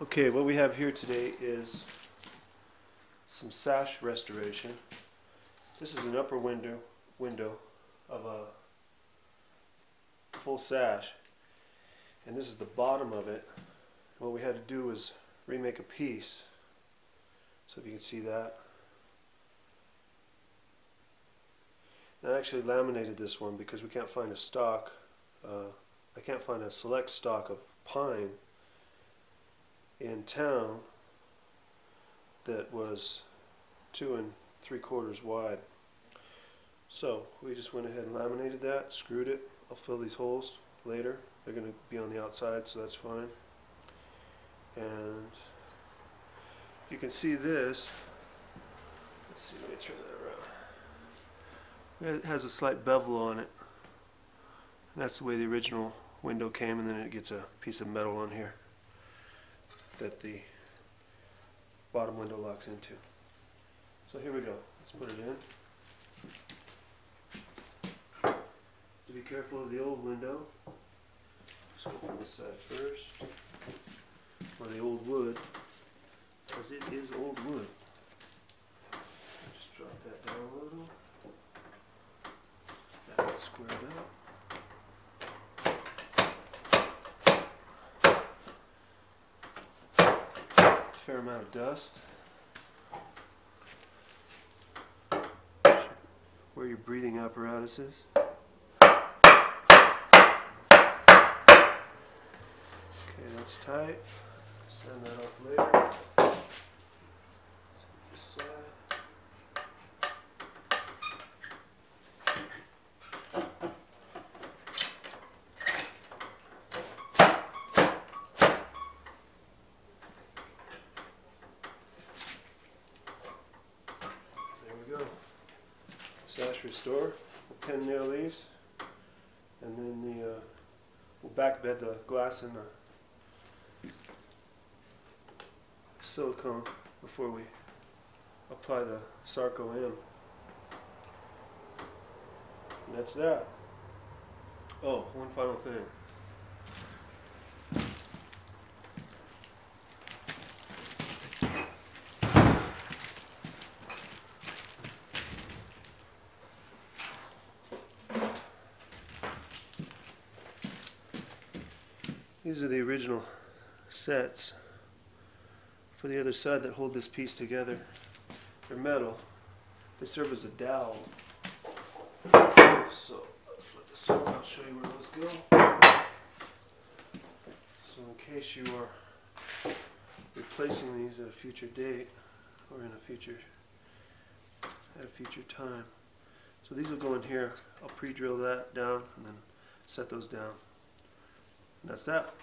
Okay, what we have here today is some sash restoration. This is an upper window of a full sash, and this is the bottom of it. What we had to do was remake a piece. So if you can see that. And I actually laminated this one because we can't find a stock. I can't find a select stock of pine in town that was 2 3/4 wide. So we just went ahead and laminated that, screwed it. I'll fill these holes later. They're going to be on the outside, so that's fine. And you can see this. Let's see, let me turn that around. It has a slight bevel on it. And that's the way the original window came, and then it gets a piece of metal on here that the bottom window locks into. So here we go. Let's put it in. To be careful of the old window. Let's go from this side first. Or the old wood, because it is old wood. Just drop that down a little. That gets squared up. Fair amount of dust. Where your breathing apparatus is. Okay, that's tight. Send that off later. This side. There we go. Sash restore. We'll pen nail these, and then we'll back bed the glass in the silicone before we apply the Sarco in. And that's that. Oh, one final thing. These are the original sets for the other side that hold this piece together. They're metal. They serve as a dowel. So let's flip this over. I'll show you where those go. So in case you are replacing these at a future date or in a future time. So these will go in here. I'll pre-drill that down and then set those down. And that's that.